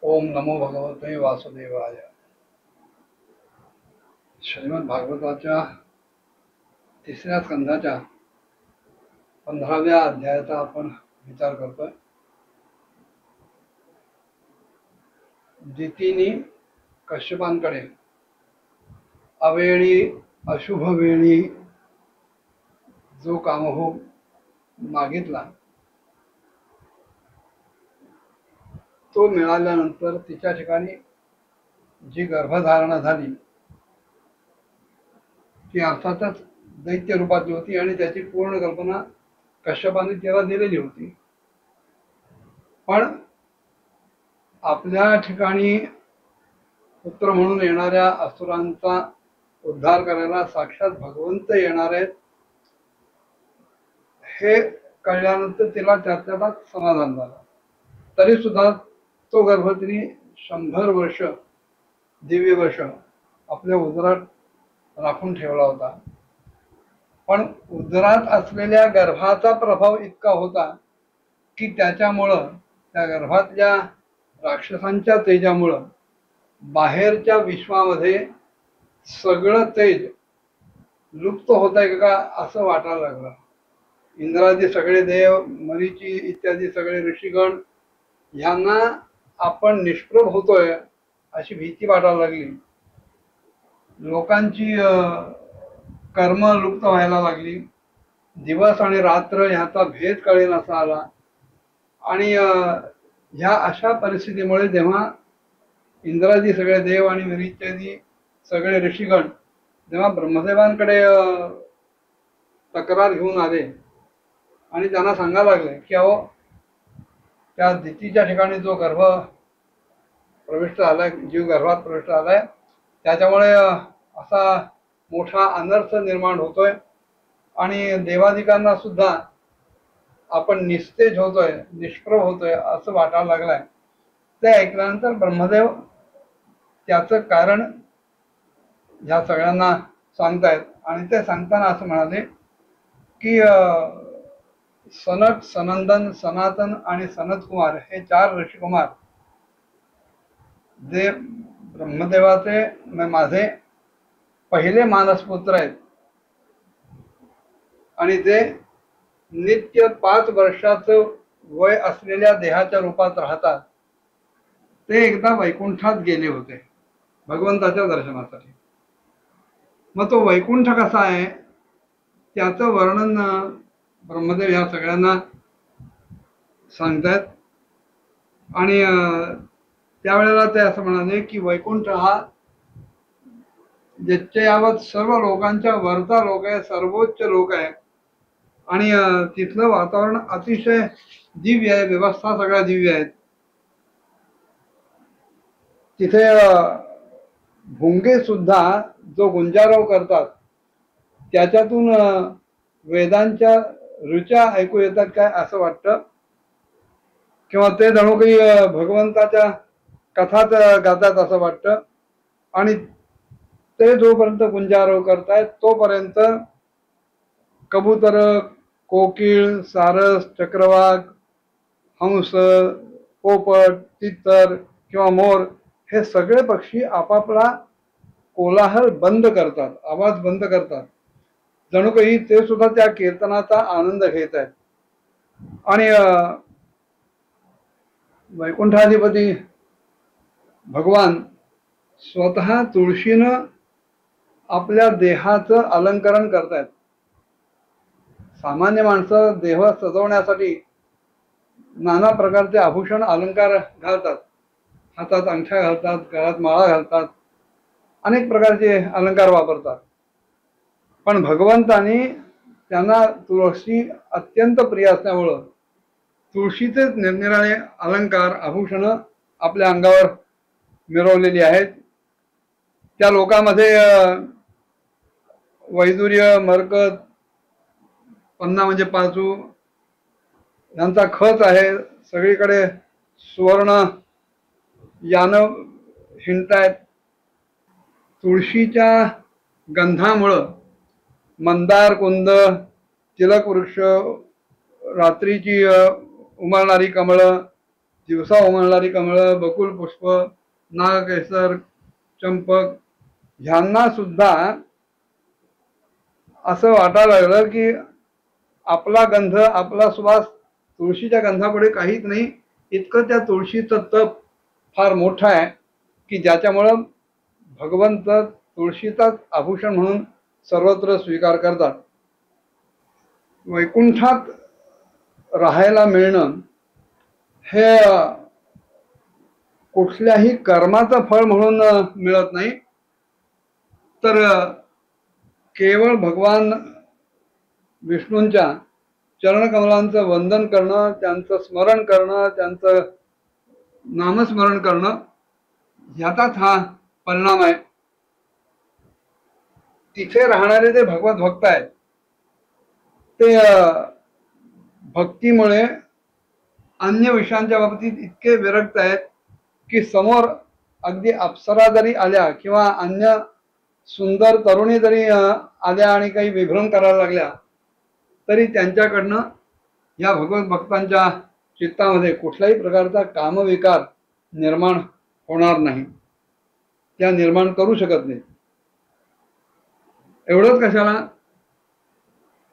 ओम नमो भगवते वासुदेवाय. श्रीमद भागवताच्या तिसऱ्या स्कंधाच्या 15व्या अध्यायाचा आपण विचार करतोय. दितीने कश्यपांकडे अवेळी अशुभ वेळी जो कामभोग मागितला तो मिळाल्यानंतर तिच्या ठिकाणी जी गर्भधारणा झाली ती अर्थातच दैत्य रूपातली होती आणि त्याची पूर्ण कल्पना कश्यपाने तिला दिलेली होती. पण आपल्या ठिकाणी पुत्र म्हणून येणाऱ्या असुरांचा उद्धार करायला साक्षात भगवंत येणार आहेत हे कळल्यानंतर तिला त्यात समाधान झालं. तरी सुद्धा तो गर्भ तिने 100 वर्ष दिव्य वर्ष आपल्या उदरात राखून ठेवला होता. पण उदरात असलेल्या गर्भाचा प्रभाव इतका होता की त्याच्यामुळं त्या गर्भातल्या राक्षसांच्या तेजामुळं बाहेरच्या विश्वामध्ये सगळं तेज लुप्त होत आहे का असं वाटायला लागलं. इंद्रादी सगळे देव, मरीची इत्यादी सगळे ऋषीगण यांना आपण निष्प्रभ होतोय अशी भीती वाटायला लागली. लोकांची कर्म लुप्त व्हायला लागली. दिवस आणि रात्र ह्याचा भेद कळेल असा आला. आणि ह्या अशा परिस्थितीमुळे जेव्हा इंद्रादी सगळे देव आणि मरीच्यादी सगळे ऋषीगण जेव्हा ब्रह्मदेवांकडे तक्रार घेऊन आले आणि त्यांना सांगायला लागले की अहो त्या दितीच्या ठिकाणी जो गर्भ प्रविष्ट झालाय, जीव गर्भात प्रविष्ट झालाय, त्याच्यामुळे असा मोठा अनर्थ निर्माण होतोय आणि देवादिकांना सुद्धा आपण निस्तेज होतोय, निष्प्रभ होतोय असं वाटायला लागलाय. ते ऐकल्यानंतर ब्रह्मदेव त्याचं कारण ह्या सगळ्यांना सांगतायत आणि ते सांगताना असं म्हणाले की सनक, सनंदन, सनातन आणि सनत कुमार हे 4 ऋषिकुमार जे ब्रह्मदेवाचे माझे पहिले मानसपुत्र आहेत आणि जे नित्य 5 वर्षाचं वय असलेल्या देहाच्या रूपात राहतात, ते एकदा वैकुंठात गेले होते भगवंताच्या दर्शनासाठी. मग तो वैकुंठ कसा आहे त्याचं वर्णन ब्रह्मदेव ह्या सगळ्यांना सांगतात. आणि त्यावेळेला ते असं म्हणाले की वैकुंठ हा ज्याच्या यावत सर्व लोकांच्या वरचा लोक आहे, सर्वोच्च लोक आहे आणि तिथलं वातावरण अतिशय दिव्य आहे, व्यवस्था सगळ्या दिव्य आहेत. तिथे भुंगे सुद्धा जो गुंजारव करतात त्याच्यातून वेदांच्या ऋचा ऐकू येतात काय असं वाटतं, किंवा ते जणू काही भगवंताच्या कथाच गातात असं वाटतं. आणि ते जोपर्यंत गुंजारव करतायत तोपर्यंत कबूतर, कोकिळ, सारस, चक्रवाक, हंस, पोपट, तितर किंवा मोर हे सगळे पक्षी आपापला कोलाहल बंद करतात, आवाज बंद करतात, जणू काही ते सुद्धा त्या कीर्तनाचा आनंद घेत आहेत. आणि वैकुंठाधिपती भगवान स्वतः तुळशीनं आपल्या देहाचं अलंकरण करतायत. सामान्य माणसं देह सजवण्यासाठी नाना प्रकारचे आभूषण अलंकार घालतात, हातात अंगठ्या घालतात, गळ्यात माळा घालतात, अनेक प्रकारचे अलंकार वापरतात. पण भगवंतानी त्यांना तुळशी अत्यंत प्रिय असल्यामुळं तुळशीचे निरनिराळे अलंकार, आभूषण आपल्या अंगावर मिरवलेली आहेत. त्या लोकांमध्ये वैदुर्य, मरकत, पन्ना म्हणजे पाचू यांचा खच आहे. सगळीकडे सुवर्ण यानं हिंडतायत. तुळशीच्या गंधामुळं मंदार कुंद, तिलक वृक्ष, रात्रीची उमलणारी कमळं, दिवसा उमलणारी कमळं, बकुल पुष्प, नागकेसर, चंपक ह्यांना सुद्धा असं वाटायला लागलं की आपला गंध, आपला सुवास तुळशीच्या गंधापुढे काहीच नाही. इतकं त्या तुळशीचं तप फार मोठं आहे की ज्याच्यामुळं भगवंत तुळशीचाच आभूषण म्हणून सर्वत्र स्वीकार करतात. वैकुंठात राहायला मिळणं हे कुठल्याही कर्माचं फळ म्हणून मिळत नाही, तर केवळ भगवान विष्णूंच्या चरणकमलांचं वंदन करणं, त्यांचं स्मरण करणं, त्यांचं नामस्मरण करणं ह्याचाच हा परिणाम आहे. तिथे राहणारे जे भगवत भक्त आहेत ते भक्तीमुळे अन्य विषयांच्या बाबतीत इतके विरक्त आहेत की समोर अगदी अप्सरा जरी आल्या किंवा अन्य सुंदर तरुणी जरी आल्या आणि काही विभ्रम करायला लागल्या तरी त्यांच्याकडनं या भगवत भक्तांच्या चित्तामध्ये कुठल्याही प्रकारचा कामविकार निर्माण होणार नाही, त्या निर्माण करू शकत नाही. एवढंच कशाला,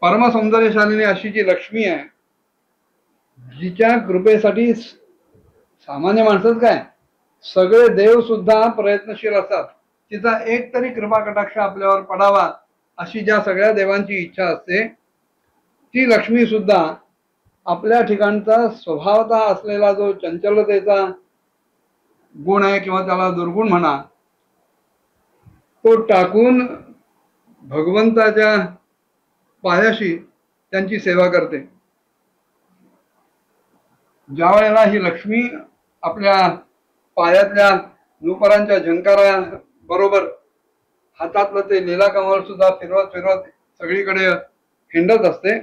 परमसौंदर्यशालिनी अशी जी लक्ष्मी आहे, जिच्या कृपेसाठी सामान्य माणसंच काय सगळे देव सुद्धा प्रयत्नशील असतात, तिचा एक तरी कृपा कटाक्ष आपल्यावर पडावा अशी ज्या सगळ्या देवांची इच्छा असते, ती लक्ष्मी सुद्धा आपल्या ठिकाणचा स्वभावतः असलेला जो चंचलतेचा गुण आहे किंवा त्याला दुर्गुण म्हणा, तो टाकून भगवंताच्या पायाशी त्यांची सेवा करते. ज्या वेळेला ही लक्ष्मी आपल्या पायातल्या नूपुरांच्या झंकारा बरोबर हातातलं ते लीला कमळ सुद्धा फिरवत फिरवत सगळीकडे हिंडत असते,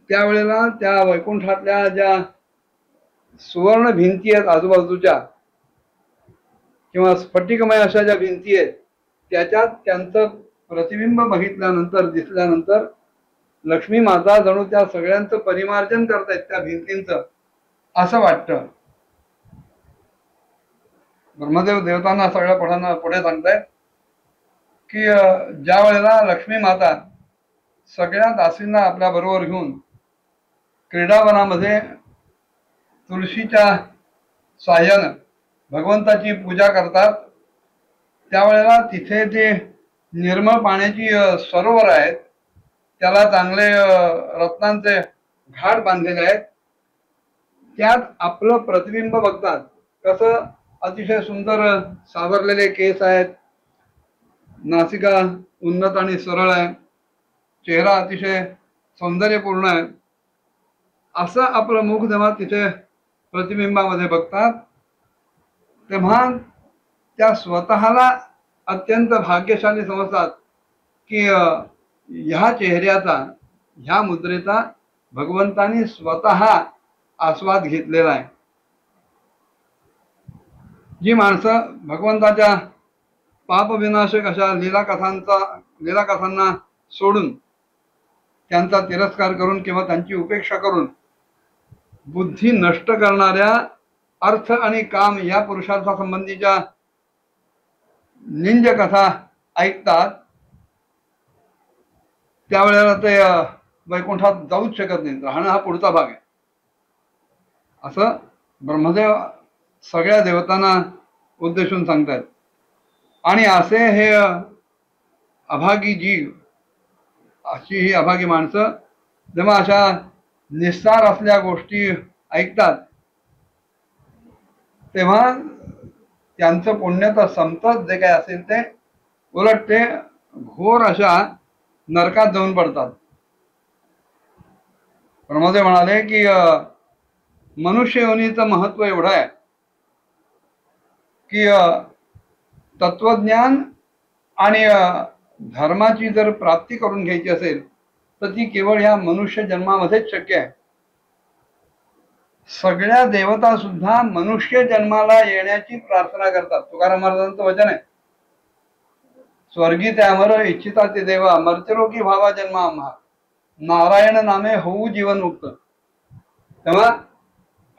त्यावेळेला त्या वैकुंठातल्या ज्या सुवर्ण भिंती आहेत आजूबाजूच्या किंवा स्फटिकमय अशा ज्या भिंती आहेत, त्याच्यात त्यांचं प्रतिबिंब बघितल्यानंतर दिसल्यानंतर लक्ष्मी माता जणू त्या सगळ्यांचं परिमार्जन करतायत त्या भिंतींचं असं वाटतं. ब्रह्मदेव देवतांना सगळ्या पुढे सांगतायत की ज्या वेळेला लक्ष्मी माता सगळ्या दासींना आपल्या बरोबर घेऊन क्रीडावनामध्ये तुळशीच्या साह्यानं भगवंताची पूजा करतात, त्यावेळेला तिथे जे निर्मळ पाण्याची सरोवर आहेत, त्याला चांगले रत्नांचे घाट बांधलेले आहेत, त्यात आपलं प्रतिबिंब बघतात. कसं अतिशय सुंदर सावरलेले केस आहेत, नासिका उन्नत आणि सरळ आहे, चेहरा अतिशय सौंदर्यपूर्ण आहे, असं आपलं मुख जेव्हा तिथे प्रतिबिंबामध्ये बघतात तेव्हा त्या स्वतःला अत्यंत भाग्यशाली समजतात की ह्या चेहऱ्याचा, ह्या मुद्रेचा भगवंतानी स्वतः आस्वाद घेतलेला आहे. जी माणसं भगवंताच्या पापविनाशक अशा लीलाकथांना सोडून, त्यांचा तिरस्कार करून किंवा त्यांची उपेक्षा करून बुद्धी नष्ट करणाऱ्या अर्थ आणि काम या पुरुषार्था संबंधीच्या निंज कथा ऐकतात, त्यावेळेला ते वैकुंठात जाऊच शकत नाही. राहणं हा पुढचा भाग आहे असं ब्रह्मदेव सगळ्या देवतांना उद्देशून सांगतात. आणि असे हे अभागी जीव, अशी ही अभागी माणसं जेव्हा अशा निस्सार असल्या गोष्टी ऐकतात तेव्हा त्यांचं पुण्य तर संपत जे काय असेल ते उलट ते घोर अशा नरकात जाऊन पडतात. ब्रह्मदेव म्हणाले की मनुष्य योनीचं महत्व एवढं आहे की तत्वज्ञान आणि धर्माची जर प्राप्ती करून घ्यायची असेल तर ती केवळ ह्या मनुष्य जन्मामध्येच शक्य आहे. सगळ्या देवता सुद्धा मनुष्य जन्माला येण्याची प्रार्थना करतात. तुकाराम महाराजांचं वचन आहे, स्वर्गी त्यामर इच्छिता ते देवा, मर्त्यलोकी भावा जन्मा आम्हा, नारायण नामे होऊ जीवन मुक्त. तेव्हा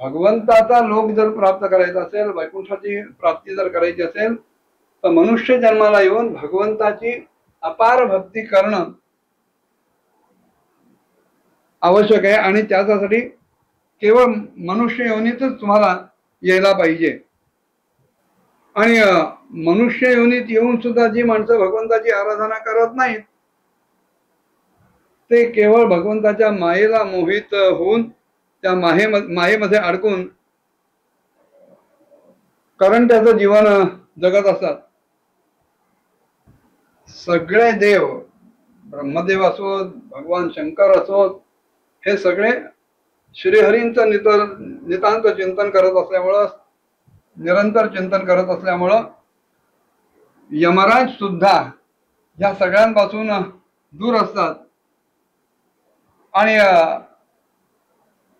भगवंताचा लोक जर प्राप्त करायचा असेल, वैकुंठाची प्राप्ती जर करायची असेल, तर मनुष्य जन्माला येऊन भगवंताची अपार भक्ती करणं आवश्यक आहे. आणि त्याच्यासाठी केवळ मनुष्य योनीतच तुम्हाला यायला पाहिजे. आणि मनुष्य योनीत येऊन सुद्धा जी माणसं भगवंताची आराधना करत नाहीत, ते केवळ भगवंताच्या मायेला मोहित होऊन त्या मायेमध्ये अडकून करंट्याचं जीवन जगत असतात. सगळे देव, ब्रह्मदेव असोत, भगवान शंकर असोत, हे सगळे श्रीहरींचं नितांत चिंतन करत असल्यामुळं, निरंतर चिंतन करत असल्यामुळं यमराज सुद्धा या सगळ्यांपासून दूर असतात. आणि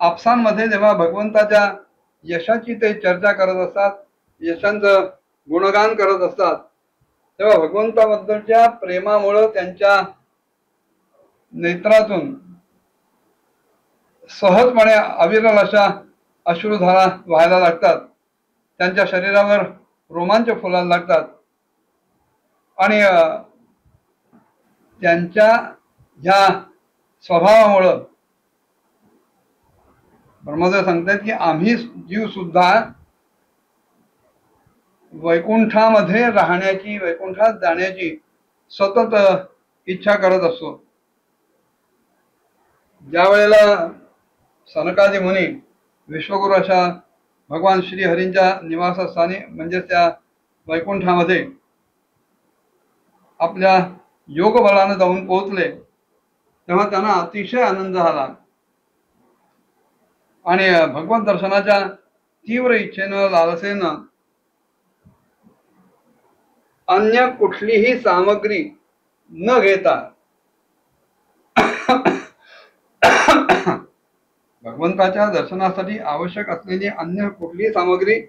आपसांमध्ये जेव्हा भगवंताच्या यशाची ते चर्चा करत असतात, यशांचं गुणगान करत असतात, तेव्हा भगवंताबद्दलच्या प्रेमामुळं त्यांच्या नेत्रातून सहजपणे अविरल अशा अश्रुधारा व्हायला लागतात. त्यांच्या शरीरावर रोमांच फुलायला लागतात. आणि त्यांच्या ह्या स्वभावामुळं ब्रह्मदेव सांगतात की आम्ही जीव सुद्धा वैकुंठामध्ये राहण्याची, वैकुंठात जाण्याची सतत इच्छा करत असतो. ज्या वेळेला सनकादी मुनी विश्वगुरु अशा भगवान श्रीहरींच्या निवासस्थानी म्हणजे त्या वैकुंठामध्ये आपल्या योग बलाने जाऊन पोहोचले, तेव्हा त्यांना अतिशय आनंद झाला. आणि भगवत दर्शनाच्या तीव्र इच्छेनं, लालसेनं अन्य कुठलीही सामग्री न घेता भगवंताच्या दर्शनासाठी आवश्यक असलेली अन्य कुठलीही सामग्री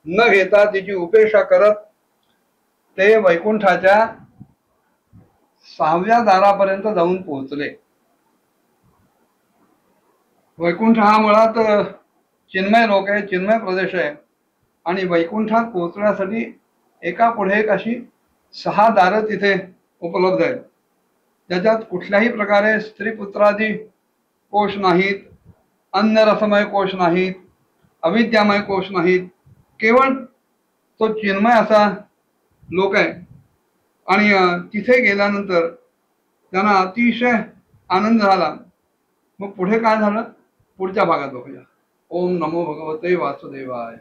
न घेता तिची उपेक्षा करत ते वैकुंठाच्या 6व्या दारापर्यंत जाऊन पोहोचले. वैकुंठ हा मुळात चिन्मय लोक आहे, चिन्मय प्रदेश आहे. आणि वैकुंठात पोहोचण्यासाठी एका पुढे एक अशी 6 दारं तिथे उपलब्ध आहेत. ज्याच्यात कुठल्याही प्रकारे स्त्री पुत्रादी कोश नाहीत, अन्य रसमय कोश नाहीत, अविद्यामय कोश नाहीत. केवळ तो चिन्मय असा लोक आहे. आणि तिथे गेल्यानंतर त्यांना अतिशय आनंद झाला. मग पुढे काय झालं पुढच्या भागात बघूया. ओम नमो भगवते वासुदेवाय.